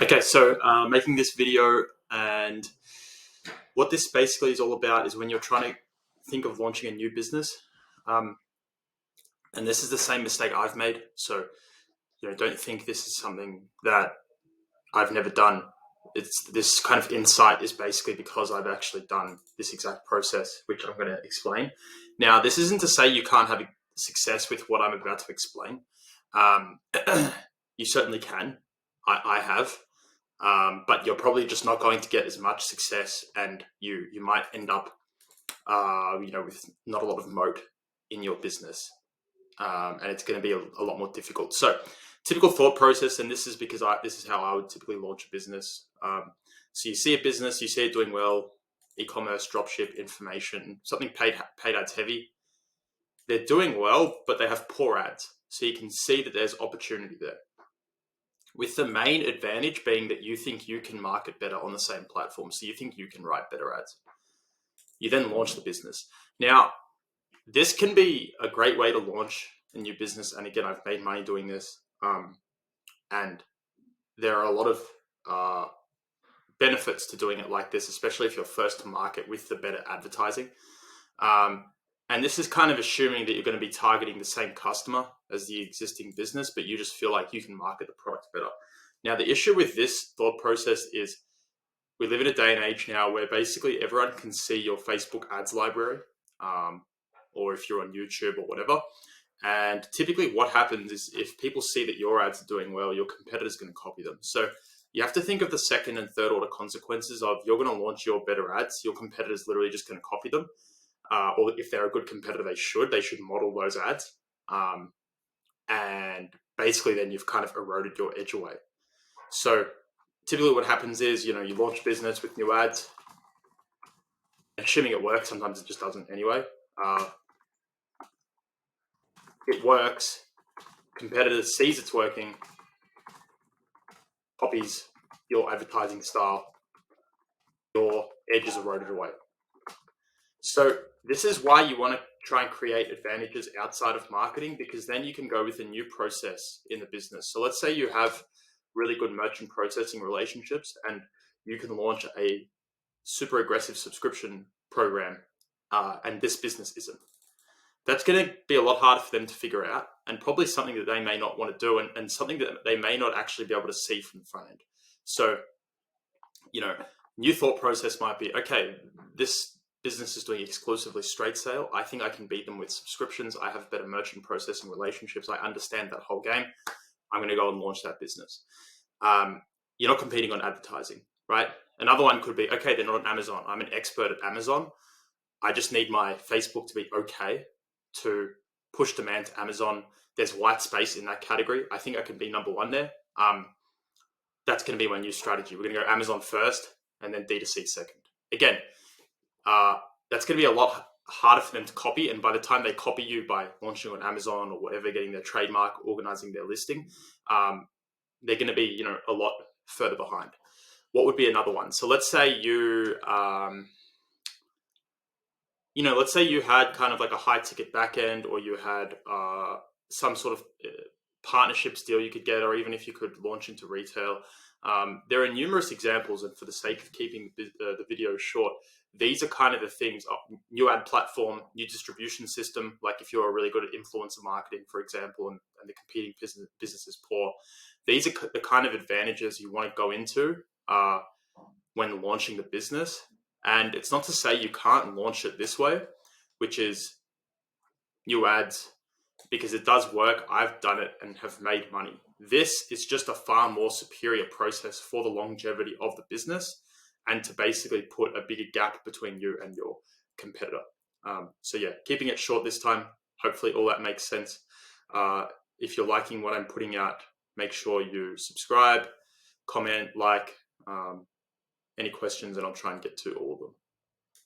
Okay, so making this video, and what this basically is all about is when you're trying to think of launching a new business, and this is the same mistake I've made. So don't think this is something that I've never done. It's this kind of insight is basically because I've actually done this exact process, which I'm going to explain. Now, this isn't to say you can't have success with what I'm about to explain. You certainly can. I have. But you're probably just not going to get as much success, and you might end up, with not a lot of moat in your business, and it's going to be a lot more difficult. So, typical thought process, and this is because this is how I would typically launch a business. So you see a business, you see it doing well, e-commerce, dropship, information, something paid ads heavy. They're doing well, but they have poor ads, so you can see that there's opportunity there, with the main advantage being that you think you can market better on the same platform. So you think you can write better ads. You then launch the business. Now, this can be a great way to launch a new business. And again, I've made money doing this. And there are a lot of benefits to doing it like this, especially if you're first to market with the better advertising. And this is kind of assuming that you're going to be targeting the same customer as the existing business, but you just feel like you can market the product better. Now, the issue with this thought process is we live in a day and age now where basically everyone can see your Facebook ads library, or if you're on YouTube or whatever. And typically what happens is if people see that your ads are doing well, your competitor's going to copy them. So you have to think of the second and third order consequences of you're going to launch your better ads. Your competitor's literally just going to copy them. Or if they're a good competitor, they should model those ads. And basically then you've kind of eroded your edge away. So typically what happens is, you launch a business with new ads, assuming it works. Sometimes it just doesn't anyway. It works. Competitor sees it's working, copies your advertising style, your edge is eroded away. So this is why you want to try and create advantages outside of marketing, because then you can go with a new process in the business. So let's say you have really good merchant processing relationships and you can launch a super aggressive subscription program, and this business isn't. That's going to be a lot harder for them to figure out, and probably something that they may not want to do, and something that they may not actually be able to see from the front end. So, new thought process might be, okay, this business is doing exclusively straight sale. I think I can beat them with subscriptions. I have better merchant processing relationships. I understand that whole game. I'm going to go and launch that business. You're not competing on advertising, right? Another one could be, okay, they're not on Amazon. I'm an expert at Amazon. I just need my Facebook to be okay to push demand to Amazon. There's white space in that category. I think I can be number one there. That's going to be my new strategy. We're going to go Amazon first and then D2C second. Again, that's going to be a lot harder for them to copy. And by the time they copy you by launching on Amazon or whatever, getting their trademark, organizing their listing, they're going to be, a lot further behind. What would be another one? So let's say let's say you had kind of like a high ticket back end, or you had some sort of partnerships deal you could get, or even if you could launch into retail. There are numerous examples, and for the sake of keeping the video short, these are kind of the things: new ad platform, new distribution system. Like if you're really good at influencer marketing, for example, and the competing business is poor, these are the kind of advantages you want to go into when launching the business. And it's not to say you can't launch it this way, which is new ads, because it does work. I've done it and have made money. This is just a far more superior process for the longevity of the business, and to basically put a bigger gap between you and your competitor. So yeah, keeping it short this time. Hopefully all that makes sense. If you're liking what I'm putting out, make sure you subscribe, comment, like, any questions, and I'll try and get to all of them.